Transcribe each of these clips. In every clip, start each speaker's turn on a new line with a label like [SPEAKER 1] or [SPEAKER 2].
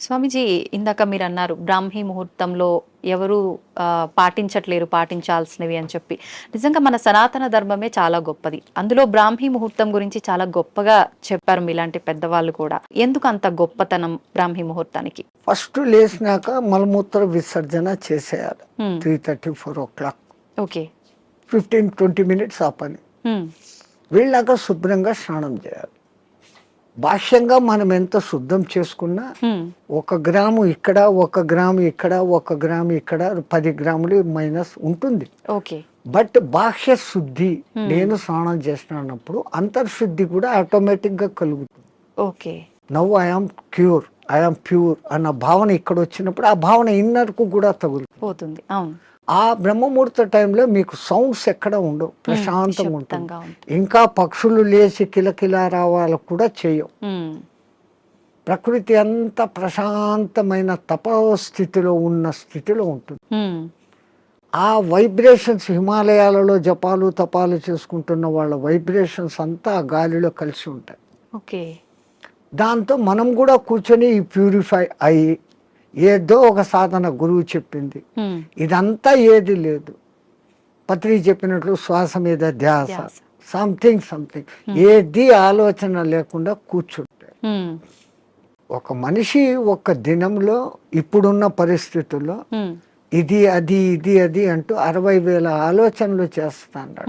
[SPEAKER 1] స్వామీజీ, ఇందాక మీరు అన్నారు బ్రాహ్మీ ముహూర్తంలో ఎవరు పాటించట్లేరు పాటించాల్సినవి అని చెప్పి. నిజంగా మన సనాతన ధర్మమే చాలా గొప్పది. అందులో బ్రాహ్మీ ముహూర్తం గురించి చాలా గొప్పగా చెప్పారు మీలాంటి పెద్దవాళ్ళు కూడా. ఎందుకు అంత గొప్పతనం బ్రాహ్మీ ముహూర్తానికి?
[SPEAKER 2] ఫస్ట్ లేచినాక మలమూత్ర విసర్జన చేసేయాలి. 3:30, 4 o'clock.
[SPEAKER 1] ఓకే.
[SPEAKER 2] 15-20 minutes ఆ పని. వెళ్ళాక శుభ్రంగా స్నానం చేయాలి. బాహ్యంగా మనం ఎంత శుద్ధం చేసుకున్నా 1 గ్రాము ఇక్కడ, 1 గ్రాము ఇక్కడ, 1 గ్రాము ఇక్కడ, 10 గ్రాములు మైనస్ ఉంటుంది.
[SPEAKER 1] ఓకే.
[SPEAKER 2] బట్ బాహ్య శుద్ధి నేను స్నానం చేసినప్పుడు అంతర్శుద్ధి కూడా ఆటోమేటిక్ గా కలుగుతుంది.
[SPEAKER 1] Okay.
[SPEAKER 2] Now I am cure, I am pure అన్న భావన ఇక్కడ వచ్చినప్పుడు ఆ భావన ఇన్నర్ కు కూడా తగులుతుంది.
[SPEAKER 1] అవును.
[SPEAKER 2] ఆ బ్రహ్మముహూర్త టైంలో మీకు సౌండ్స్ ఎక్కడ ఉండవు, ప్రశాంతంగా ఉంటుంది. ఇంకా పక్షులు లేచి కిలకిల రావాలు కూడా చేయవు. ప్రకృతి అంత ప్రశాంతమైన తపస్థితిలో ఉన్న స్థితిలో ఉంటుంది. ఆ వైబ్రేషన్స్ హిమాలయాలలో జపాలు తపాలు చేసుకుంటున్న వాళ్ళ వైబ్రేషన్స్ అంతా ఆ గాలిలో కలిసి ఉంటాయి.
[SPEAKER 1] ఓకే.
[SPEAKER 2] దాంతో మనం కూడా కూర్చొని ప్యూరిఫై అయ్యి ఏదో ఒక సాధన గురువు చెప్పింది, ఇదంతా ఏది లేదు. పత్రి చెప్పినట్లు శ్వాస మీద ధ్యాస, సంథింగ్ ఏది ఆలోచన లేకుండా కూర్చుంటే ఒక మనిషి ఒక దినంలో ఇప్పుడున్న పరిస్థితుల్లో ఇది అది అంటూ 60,000 ఆలోచనలు చేస్తాడు.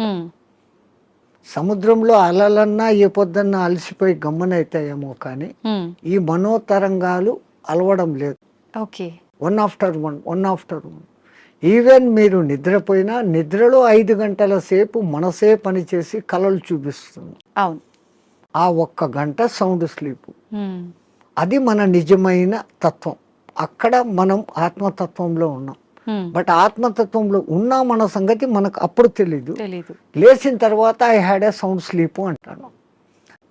[SPEAKER 2] సముద్రంలో అలలన్నా ఏ పొద్దున్నా అలసిపోయి గమ్మనైతాయేమో కానీ ఈ మనోతరంగాలు అలవడం లేదు. One after one. ఈవెన్ మీరు నిద్రపోయినా నిద్రలో 5 గంటల సేపు మనసే పనిచేసి కలలు చూపిస్తుంది.
[SPEAKER 1] అవును.
[SPEAKER 2] ఆ 1 గంట సౌండ్ స్లీప్, అది మన నిజమైన తత్వం. అక్కడ మనం ఆత్మతత్వంలో ఉన్నాం. బట్ ఆత్మతత్వంలో ఉన్నా మన సంగతి మనకు అప్పుడు తెలీదు. లేచిన తర్వాత I had a sound sleep అంటాను.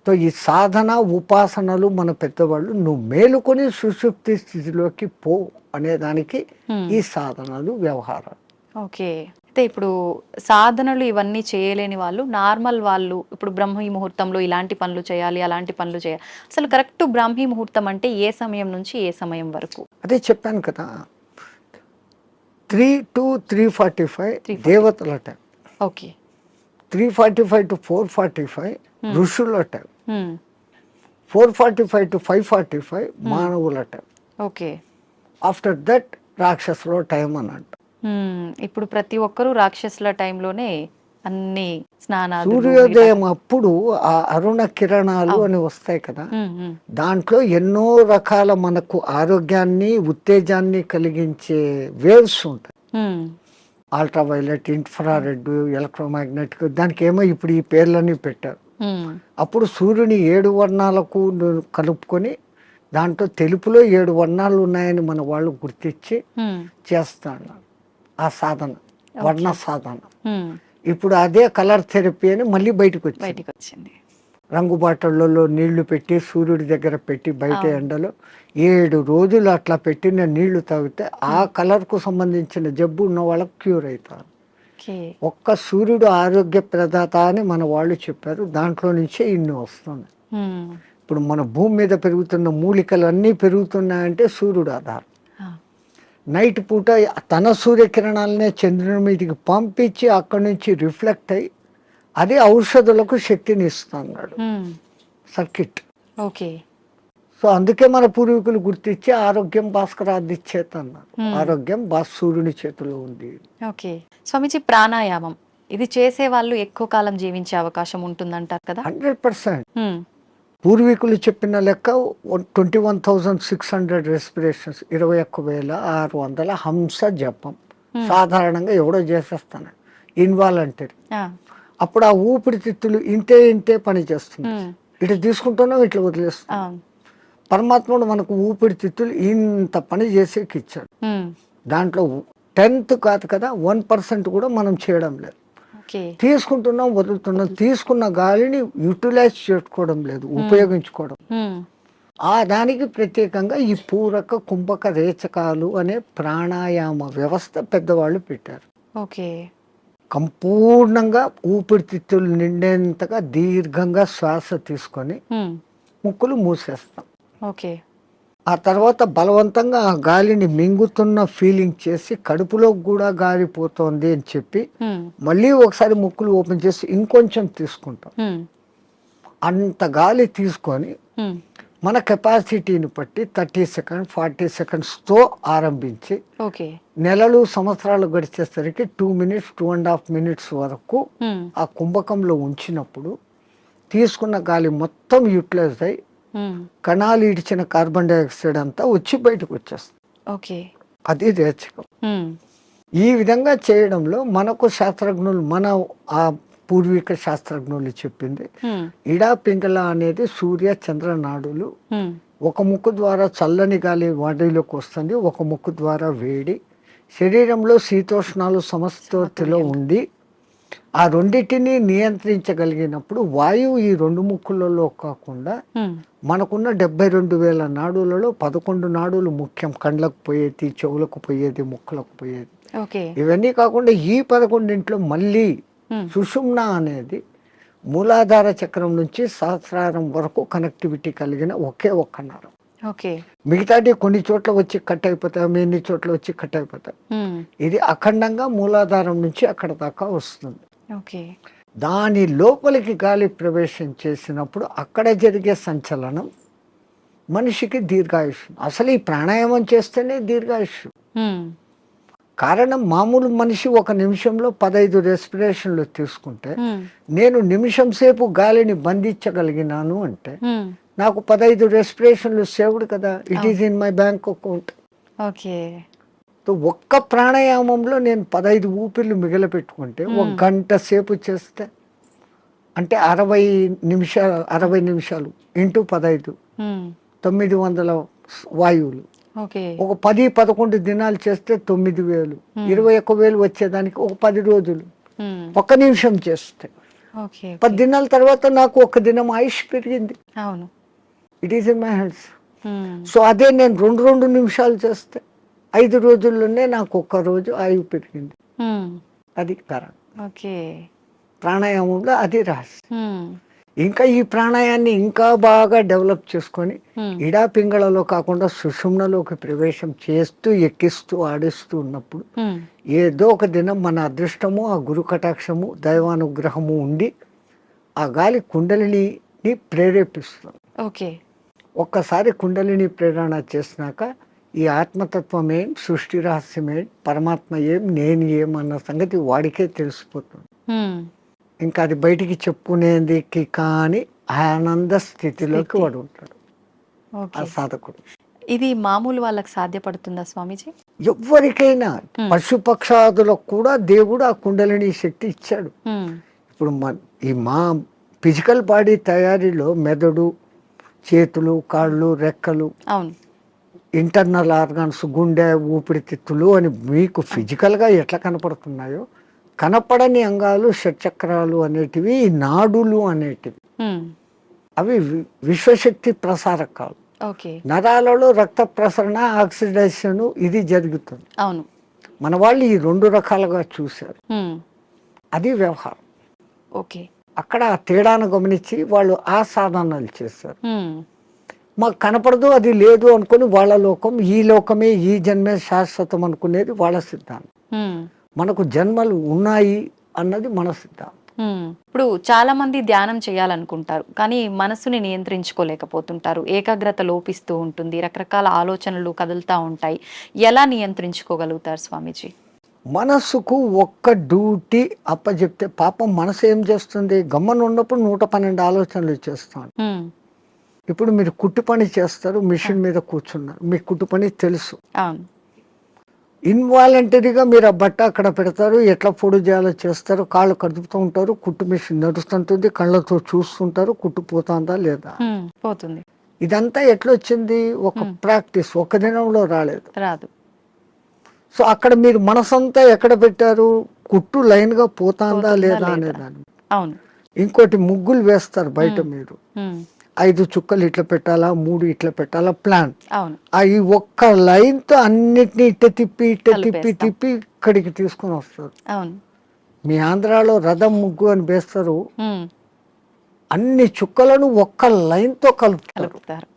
[SPEAKER 2] సో ఈ సాధన ఉపాసనలు మన పెద్దవాళ్ళు నువ్వు మేలుకొని సుషుప్తి స్థితిలోకి పో అనేదానికి ఈ సాధనలు వ్యవహారాలు.
[SPEAKER 1] ఓకే. అయితే ఇప్పుడు సాధనలు ఇవన్నీ చేయలేని వాళ్ళు, నార్మల్ వాళ్ళు ఇప్పుడు బ్రాహ్మీ ముహూర్తంలో ఇలాంటి పనులు చేయాలి, అలాంటి పనులు చేయాలి, అసలు కరెక్ట్ బ్రాహ్మీ ముహూర్తం అంటే ఏ సమయం నుంచి ఏ సమయం వరకు?
[SPEAKER 2] అదే చెప్పాను కదా, 3 to 3:45 దేవతల టైం.
[SPEAKER 1] ఓకే.
[SPEAKER 2] 3:45 to 4:45 ఋషుల టైం. 4:45 to 5:45 మానవుల టైం.
[SPEAKER 1] ఓకే.
[SPEAKER 2] ఆఫ్టర్ దట్ రాక్షసుల టైం అన్నట్టు.
[SPEAKER 1] ఇప్పుడు ప్రతి ఒక్కరూ రాక్షసుల టైంలోనే అన్ని స్నానాలు.
[SPEAKER 2] సూర్యోదయం అప్పుడు ఆ అరుణ కిరణాలు అని వస్తాయి కదా, దాంట్లో ఎన్నో రకాల మనకు ఆరోగ్యాన్ని ఉత్తేజాన్ని కలిగించే వేవ్స్ ఉంటాయి. అల్ట్రావైలెట్, ఇన్ఫ్రారెడ్, ఎలక్ట్రోమాగ్నెటిక్, దానికి ఏమో ఇప్పుడు ఈ పేర్లన్నీ పెట్టారు. అప్పుడు సూర్యుని 7 వర్ణాలకు కలుపుకొని దాంట్లో తెలుపులో 7 వర్ణాలు ఉన్నాయని మన వాళ్ళు గుర్తించి చేస్తాను ఆ సాధన, వర్ణ సాధన. ఇప్పుడు అదే కలర్ థెరపీ అని మళ్ళీ బయటకు వచ్చింది. రంగు బాటళ్ళలో నీళ్లు పెట్టి సూర్యుడి దగ్గర పెట్టి బయట ఎండలో 7 రోజులు అట్లా పెట్టిన నీళ్లు తాగితే ఆ కలర్కు సంబంధించిన జబ్బు ఉన్న వాళ్ళకు క్యూర్ అవుతారు. ఒక్క సూర్యుడు ఆరోగ్య ప్రదాత అని మన వాళ్ళు చెప్పారు. దాంట్లో నుంచే ఇన్ని వస్తుంది. ఇప్పుడు మన భూమి మీద పెరుగుతున్న మూలికలు అన్నీ పెరుగుతున్నాయంటే సూర్యుడు ఆధారం. నైట్ పూట తన సూర్యకిరణాలనే చంద్రుని మీదకి పంపించి అక్కడి నుంచి రిఫ్లెక్ట్ అయ్యి అది ఔషధులకు శక్తిని ఇస్తున్నాడు సర్కిట్.
[SPEAKER 1] ఓకే.
[SPEAKER 2] సో అందుకే మన పూర్వీకులు గుర్తించి ఆరోగ్యం భాస్కరాది చేత అన్నారు. ఆరోగ్యం సూర్యుని చేతిలో ఉంది.
[SPEAKER 1] ఓకే. స్వామిజీ, ప్రాణాయామం ఇది చేసే వాళ్ళు ఎక్కువ కాలం జీవించే అవకాశం ఉంటుందంటారు కదా?
[SPEAKER 2] 100%. పూర్వీకులు చెప్పిన లెక్క 21,600 రెస్పిరేషన్స్, 21,600 హంస జపం సాధారణంగా ఎవడో చేసేస్తాను ఇన్వాలంటరీ. అప్పుడు ఆ ఊపిరితిత్తులు ఇంతే పని చేస్తుంది. ఇట్లా తీసుకుంటున్నాం, ఇట్లా వదిలేస్తున్నాం. పరమాత్ముడు మనకు ఊపిరితిత్తులు ఇంత పని చేసేకి ఇచ్చాడు. దాంట్లో 10th కాదు కదా, 1% కూడా మనం చేయడం లేదు. తీసుకుంటున్నాం, వదులుతున్నాం. తీసుకున్న గాలిని యూటిలైజ్ చేసుకోవడం లేదు, ఉపయోగించుకోవడం. ఆ దానికి ప్రత్యేకంగా ఈ పూరక కుంభక రేచకాలు అనే ప్రాణాయామ వ్యవస్థ పెద్దవాళ్ళు పెట్టారు.
[SPEAKER 1] ఓకే.
[SPEAKER 2] సంపూర్ణంగా ఊపిరితిత్తులు నిండేంతగా దీర్ఘంగా శ్వాస తీసుకొని ముక్కులు మూసేస్తాం.
[SPEAKER 1] ఓకే.
[SPEAKER 2] ఆ తర్వాత బలవంతంగా ఆ గాలిని మింగుతున్న ఫీలింగ్ చేసి కడుపులో కూడా గాలి పోతోంది అని చెప్పి మళ్ళీ ఒకసారి ముక్కులు ఓపెన్ చేసి ఇంకొంచెం తీసుకుంటాం. అంత గాలి తీసుకొని మన కెపాసిటీని బట్టి 30 సెకండ్స్ 40 సెకండ్స్తో ఆరంభించి నెలలు సంవత్సరాలు గడిచేసరికి 2 మినిట్స్ 2.5 మినిట్స్ వరకు ఆ కుంభకంలో ఉంచినప్పుడు తీసుకున్న గాలి మొత్తం యూటిలైజ్ అయ్యి కణాలు ఇడిచిన కార్బన్ డైఆక్సైడ్ అంతా వచ్చి బయటకు వచ్చేస్తుంది. అది రేచకం. ఈ విధంగా చేయడంలో మనకు శాస్త్రజ్ఞులు మన ఆ పూర్వీక శాస్త్రజ్ఞులు చెప్పింది ఇడా పింగళ అనేది సూర్య చంద్ర నాడులు. ఒక ముక్కు ద్వారా చల్లని గాలి బాడీలోకి వస్తుంది, ఒక ముక్కు ద్వారా వేడి. శరీరంలో శీతోష్ణాలు సమస్థితిలో ఉండి ఆ రెండింటిని నియంత్రించగలిగినప్పుడు వాయువు ఈ 2 ముక్కులలో కాకుండా మనకున్న 72,000 నాడులలో 11 నాడులు ముఖ్యం. కండ్లకు పోయేది, చెవులకు పోయేది, ముక్కులకు పోయేది. ఇవన్నీ కాకుండా ఈ 11 మళ్ళీ సుషుమ్న అనేది మూలాధార చక్రం నుంచి సహస్రారం వరకు కనెక్టివిటీ కలిగిన ఒకే ఒక్క నరం. మిగతాది కొన్ని చోట్ల వచ్చి కట్ అయిపోతాయి, ఎన్ని చోట్ల వచ్చి కట్ అయిపోతాయి. ఇది అఖండంగా మూలాధారం నుంచి అక్కడ దాకా వస్తుంది. దాని లోపలికి గాలి ప్రవేశం చేసినప్పుడు అక్కడ జరిగే సంచలనం మనిషికి దీర్ఘాయుష్. అసలు ఈ ప్రాణాయామం చేస్తేనే దీర్ఘాయుష్. కారణం మామూలు మనిషి ఒక నిమిషంలో 15 రెస్పిరేషన్లు తీసుకుంటే నేను నిమిషం సేపు గాలిని బంధించగలిగినాను అంటే నాకు 15 రెస్పిరేషన్లు సేవ్డ్ కదా. It is in my bank account. ఒక్క ప్రాణాయామంలో నేను 15 ఊపిర్లు మిగిలిపెట్టుకుంటే 1 గంట సేపు చేస్తే అంటే 60 నిమిషాలు ఇంటూ 15 900 వాయువులు. ఒక 10-11 దినాలు చేస్తే 9,000 21,000 వచ్చేదానికి ఒక 10 రోజులు 1 నిమిషం చేస్తే 10 దినాల తర్వాత నాకు 1 దినం ఆయుష్ పెరిగింది. It is in my hands. So అదే నేను 2 నిమిషాలు చేస్తే 5 రోజుల్లోనే నాకు 1 రోజు ఆయువు పెరిగింది. అది కారణం. ప్రాణాయామంలో అది రహస్యం. ఇంకా ఈ ప్రాణాయాన్ని ఇంకా బాగా డెవలప్ చేసుకొని ఇడా పింగళలో కాకుండా సుషుమ్నలోకి ప్రవేశం చేస్తూ ఎక్కిస్తూ ఆడిస్తూ ఉన్నప్పుడు ఏదో ఒక దినం మన అదృష్టము, ఆ గురు కటాక్షము, దైవానుగ్రహము ఉండి ఆ గాలి కుండలిని ప్రేరేపిస్తుంది. ఒక్కసారి కుండలిని ప్రేరణ చేసినాక ఈ ఆత్మతత్వం ఏం, సృష్టి రహస్యం ఏం, పరమాత్మ ఏం, నేను ఏం అన్న సంగతి వాడికే తెలిసిపోతుంది. ఇంకా అది బయటికి చెప్పుకునేది కానీ ఆనంద స్థితిలోకి వాడు ఉంటాడు ఆ సాధకుడు.
[SPEAKER 1] ఇది మామూలు వాళ్ళకి సాధ్యపడుతుందా స్వామీజీ?
[SPEAKER 2] ఎవరికైనా పశుపక్షాదులకు కూడా దేవుడు ఆ కుండలిని శక్తి ఇచ్చాడు. ఇప్పుడు మా ఫిజికల్ బాడీ తయారీలో మెదడు, చేతులు, కాళ్ళు, రెక్కలు, ఇంటర్నల్ ఆర్గాన్స్, గుండె, ఊపిరితిత్తులు అని మీకు ఫిజికల్గా ఎట్లా కనపడుతున్నాయో కనపడని అంగాలు షట్చక్రాలు అనేటివి, నాడులు అనేటివి అవి విశ్వశక్తి ప్రసారకాలు. నరాలలో రక్త ప్రసరణ, ఆక్సిడేషన్ ఇది జరుగుతుంది. మన వాళ్ళు ఈ 2 రకాలుగా చూశారు. అది వ్యవహారం. అక్కడ ఆ తేడాను గమనించి వాళ్ళు ఆ సాధనాలు చేశారు. మాకు కనపడదు, అది లేదు అనుకుని వాళ్ళ లోకం, ఈ లోకమే ఈ జన్మే శాశ్వతం అనుకునేది వాళ్ళ సిద్ధాంతం. మనకు జన్మలు ఉన్నాయి అన్నది మన సిద్ధాంతం.
[SPEAKER 1] ఇప్పుడు చాలా మంది ధ్యానం చేయాలనుకుంటారు కానీ మనసుని నియంత్రించుకోలేకపోతుంటారు. ఏకాగ్రత లోపిస్తూ ఉంటుంది, రకరకాల ఆలోచనలు కదులుతూ ఉంటాయి. ఎలా నియంత్రించుకోగలుగుతారు స్వామీజీ?
[SPEAKER 2] మనసుకు ఒక్క డ్యూటీ అప్పచెప్తే పాపం మనసు ఏం చేస్తుంది? గమ్మన ఉన్నప్పుడు 112 ఆలోచనలు చేస్తాను. ఇప్పుడు మీరు కుట్టు పని చేస్తారు, మిషన్ మీద కూర్చున్నారు, మీకు కుట్టు పని తెలుసు. ఇన్వాలంటరీగా మీరు ఆ బట్ట అక్కడ పెడతారు, ఎట్లా పొడి చేయాలో చేస్తారు, కాళ్ళు కదుపుతూ ఉంటారు, కుట్టు మిషన్ నడుస్తుంటుంది, కళ్ళతో చూస్తుంటారు, కుట్టు పోతుందా లేదా
[SPEAKER 1] పోతుంది.
[SPEAKER 2] ఇదంతా ఎట్లొచ్చింది? ఒక ప్రాక్టీస్, ఒక దినంలో రాదు. సో అక్కడ మీరు మనసంతా ఎక్కడ పెట్టారు? కుట్టు లైన్ గా పోతుందా లేదా అనేదాన్ని. ఇంకోటి ముగ్గులు వేస్తారు బయట, మీరు 5 చుక్కలు ఇట్లా పెట్టాలా, 3 ఇట్లా పెట్టాలా ప్లాన్. ఈ ఒక్క లైన్ తో అన్నిటినీ ఇట్ట తిప్పి ఇక్కడికి తీసుకొని వస్తారు. మీ ఆంధ్రాలో రథం ముగ్గు అని వేస్తారు, అన్ని చుక్కలను ఒక్క లైన్ తో కలుపుతారు.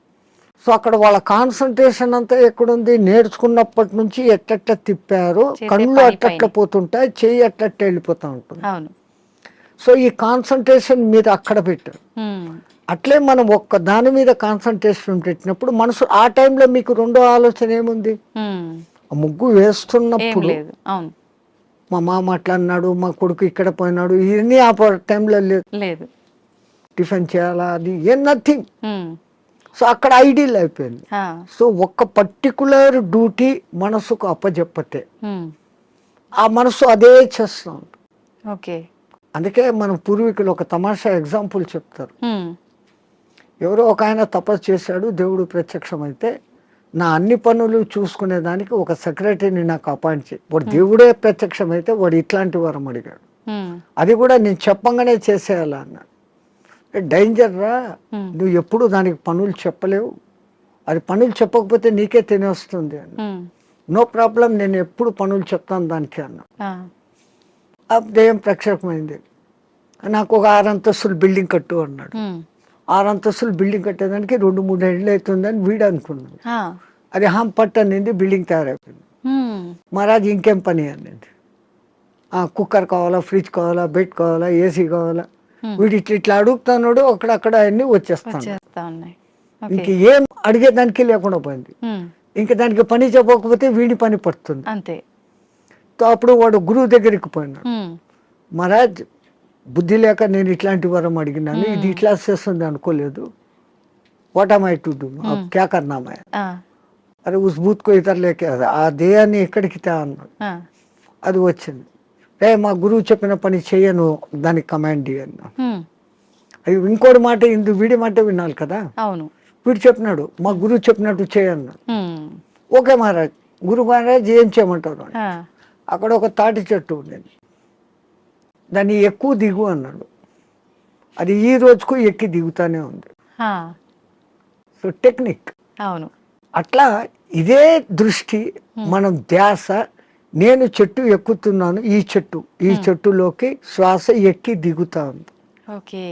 [SPEAKER 2] సో అక్కడ వాళ్ళ కాన్సన్ట్రేషన్ అంతా ఎక్కడుంది, నేర్చుకున్నప్పటి నుంచి ఎట్టట్ట తిప్పారు,
[SPEAKER 1] చేసే
[SPEAKER 2] కళ్ళు
[SPEAKER 1] పని
[SPEAKER 2] అట్టట్ల పోతుంటాయి, చెయ్యి అట్టట్ట వెళ్ళిపోతూ ఉంటుంది.
[SPEAKER 1] అవును.
[SPEAKER 2] సో ఈ కాన్సన్ట్రేషన్ మీరు అక్కడ పెట్టారు. అట్లే మనం ఒక్క దాని మీద కాన్సన్ట్రేషన్ పెట్టినప్పుడు మనసు ఆ టైంలో మీకు రెండో ఆలోచన ఏముంది, ఆ ముగ్గు
[SPEAKER 1] ఏం
[SPEAKER 2] వేస్తున్నప్పుడు
[SPEAKER 1] లేదు. అవును.
[SPEAKER 2] మా మామ అట్లా అన్నాడు, మా కొడుకు ఇక్కడ పోయినాడు, ఇవన్నీ ఆ టైంలో లేదు.
[SPEAKER 1] లేదు.
[SPEAKER 2] టిఫిన్ చేయాలా, అది ఏం నథింగ్.
[SPEAKER 1] ఉమ్.
[SPEAKER 2] సో అక్కడ ఐడియల్ అయిపోయింది.
[SPEAKER 1] ఆ.
[SPEAKER 2] సో ఒక్క పర్టికులర్ డ్యూటీ మనసుకు అప్పచెప్పతే
[SPEAKER 1] ఉమ్.
[SPEAKER 2] ఆ మనసు అదే చేస్తూ ఉంటుంది.
[SPEAKER 1] ఓకే.
[SPEAKER 2] అందుకే మన పూర్వీకులు ఒక తమాషా ఎగ్జాంపుల్ చెప్తారు.
[SPEAKER 1] ఉమ్.
[SPEAKER 2] ఎవరో ఒక ఆయన తపస్సు చేశాడు, దేవుడు ప్రత్యక్షమైతే నా అన్ని పనులు చూసుకునేదానికి ఒక సెక్రటరీని నాకు అపాయింట్ చేయి. వాడు దేవుడే ప్రత్యక్షమైతే వాడు ఇట్లాంటి వరం అడిగాడు,
[SPEAKER 1] ఉమ్.
[SPEAKER 2] అది కూడా నేను చెప్పంగానే చేసేయాలా అన్నాడు. డేంజర్ రా, నువ్వు ఎప్పుడు దానికి పనులు చెప్పలేవు, అది పనులు చెప్పకపోతే నీకే తినేస్తుంది అని.
[SPEAKER 1] ఉమ్.
[SPEAKER 2] నో ప్రాబ్లం, నేను ఎప్పుడు పనులు చెప్తాను దానికి అన్నా.
[SPEAKER 1] ఆ.
[SPEAKER 2] ఆ దెయ్యం ప్రత్యక్షమైంది, నాకు ఒక 6 అంతస్తులు బిల్డింగ్ కట్టు అన్నాడు.
[SPEAKER 1] ఉమ్.
[SPEAKER 2] 6 అంతస్తులు బిల్డింగ్ కట్టేదానికి 2-3 ఏళ్ళు అవుతుందని వీడు అనుకున్నాడు.
[SPEAKER 1] ఆ.
[SPEAKER 2] అది పట్టు అనింది, బిల్డింగ్ తయారైపోయింది.
[SPEAKER 1] ఉమ్.
[SPEAKER 2] మహారాజ్ ఇంకేం పని అనింది, కుక్కర్ కావాలా, ఫ్రిడ్జ్ కావాలా, బెడ్ కావాలా, ఏసీ కావాలా. వీడు ఇట్లా అడుగుతున్నాడు, అక్కడక్కడ అన్ని వచ్చేస్తాను.
[SPEAKER 1] వచ్చేస్తా ఉన్నాయి.
[SPEAKER 2] ఇంక ఏం అడిగేదానికి లేకుండా పోయింది.
[SPEAKER 1] ఉమ్.
[SPEAKER 2] ఇంక దానికి పని చెప్పకపోతే వీడి పని పడుతుంది.
[SPEAKER 1] అంతే.
[SPEAKER 2] సో అప్పుడు వాడు గురువు దగ్గరికి పోయినాడు.
[SPEAKER 1] ఉమ్.
[SPEAKER 2] మహారాజ్ బుద్ధి లేక నేను ఇట్లాంటి వరం అడిగినాను, ఇది ఇట్లా చేస్తుంది అనుకోలేదు, what am I to do, క్యా కర్నా మై.
[SPEAKER 1] ఆ.
[SPEAKER 2] అరే ఉస్ బూత్ కో ఇతర లేకే ఆ దేయాన్ని ఎక్కడికి తా అన్నాడు.
[SPEAKER 1] ఆ.
[SPEAKER 2] అది వచ్చింది. మా గురువు చెప్పిన పని చేయను, దానికి కమాండ్ అన్నా.
[SPEAKER 1] ఉమ్.
[SPEAKER 2] అది ఇంకోటి మాట, వీడి మాట వినాలి కదా.
[SPEAKER 1] అవును.
[SPEAKER 2] వీడు చెప్పినాడు, మా గురువు చెప్పినట్టు చేయన్నాడు.
[SPEAKER 1] ఉమ్.
[SPEAKER 2] ఓకే మహారాజ్, గురు మహారాజ్ ఏం చేయమంటారు అని.
[SPEAKER 1] ఆ.
[SPEAKER 2] అక్కడ ఒక తాటి చెట్టు ఉండేది, దాన్ని ఎక్కువ దిగు అన్నాడు. అది ఈ రోజుకు ఎక్కి దిగుతానే ఉంది.
[SPEAKER 1] ఆ.
[SPEAKER 2] So technique.
[SPEAKER 1] అవును.
[SPEAKER 2] అట్లా ఇదే దృష్టి, మనం ధ్యాస, నేను చెట్టు ఎక్కుతున్నాను, ఈ చెట్టులోకి శ్వాస ఎక్కి దిగుతా ఉంది.
[SPEAKER 1] ఓకే.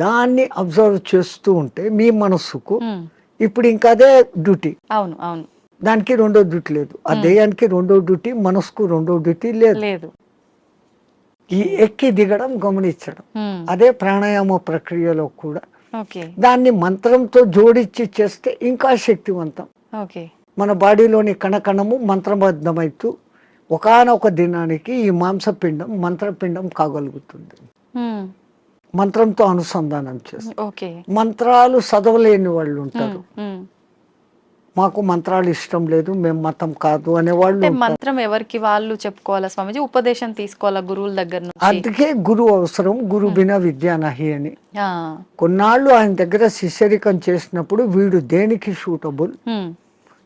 [SPEAKER 2] దాన్ని అబ్జర్వ్ చేస్తూ ఉంటే మీ మనస్సుకు
[SPEAKER 1] ఉమ్.
[SPEAKER 2] ఇప్పుడు ఇంకా అదే డ్యూటీ.
[SPEAKER 1] అవును. అవును.
[SPEAKER 2] దానికి రెండో డ్యూటీ లేదు, ఆ దేయానికి రెండో డ్యూటీ, మనసుకు రెండో డ్యూటీ లేదు.
[SPEAKER 1] లేదు.
[SPEAKER 2] ఈ ఎక్కి దిగడం గమనించడం,
[SPEAKER 1] ఉమ్.
[SPEAKER 2] అదే ప్రాణాయామ ప్రక్రియలో కూడా.
[SPEAKER 1] ఓకే.
[SPEAKER 2] దాన్ని మంత్రంతో జోడించి చేస్తే ఇంకా శక్తివంతం.
[SPEAKER 1] ఓకే.
[SPEAKER 2] మన బాడీలోని కణకణము మంత్రబద్ధమైతూ ఒకానొక దినానికి ఈ మాంసపిండం మంత్రపిండం కాగలుగుతుంది.
[SPEAKER 1] ఉమ్.
[SPEAKER 2] మంత్రంతో అనుసంధానం చేస్తారు.
[SPEAKER 1] ఓకే.
[SPEAKER 2] మంత్రాలు చదవలేని వాళ్ళు ఉంటారు,
[SPEAKER 1] ఉమ్.
[SPEAKER 2] మాకు మంత్రాలు ఇష్టం లేదు, మేము మతం కాదు అనేవాళ్ళు
[SPEAKER 1] అంటే
[SPEAKER 2] ఉంటారు.
[SPEAKER 1] మంత్రం ఎవరికి వాళ్ళు చెప్పుకోవాలా స్వామిజీ, ఉపదేశం తీసుకోవాలా గురువుల దగ్గర నుంచి?
[SPEAKER 2] అందుకే గురువు అవసరం, గురు బినా విద్యా నహి అని.
[SPEAKER 1] ఆ.
[SPEAKER 2] కొన్నాళ్ళు ఆయన దగ్గర శిష్యరికం చేసినప్పుడు వీడు దేనికి సూటబుల్,
[SPEAKER 1] ఉమ్.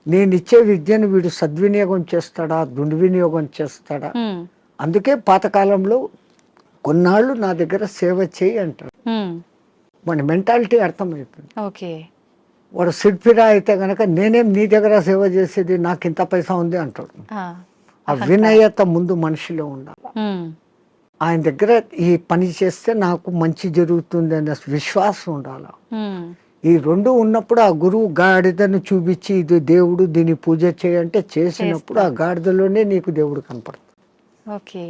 [SPEAKER 2] నేను ఇచ్చే విద్యను వీడు సద్వినియోగం చేస్తాడా, దుర్వినియోగం చేస్తాడా.
[SPEAKER 1] ఉమ్.
[SPEAKER 2] అందుకే పాతకాలంలో కొన్నాళ్ళు నా దగ్గర సేవ చేయి అంటాడు.
[SPEAKER 1] ఉమ్.
[SPEAKER 2] మన మెంటాలిటీ అర్థమవుతుంది.
[SPEAKER 1] ఓకే.
[SPEAKER 2] వాడు సిడ్ఫిరా అయితే గనక నేనేం నీ దగ్గర సేవ చేసేది, నాకు ఇంత పైసా ఉంది అంటాడు.
[SPEAKER 1] ఆ.
[SPEAKER 2] ఆ వినయత ముందు మనిషిలో ఉండాలి.
[SPEAKER 1] ఉమ్.
[SPEAKER 2] ఆయన దగ్గర ఈ పని చేస్తే నాకు మంచి జరుగుతుంది అనే విశ్వాసం ఉండాలి.
[SPEAKER 1] ఉమ్.
[SPEAKER 2] ఈ రెండు ఉన్నప్పుడు ఆ గురువు గాడిదను చూపించి ఇది దేవుడు, దీన్ని పూజ చేయంటే చేసినప్పుడు ఆ గాడిదలోనే నీకు దేవుడు కనపడుతుంది.
[SPEAKER 1] ఓకే.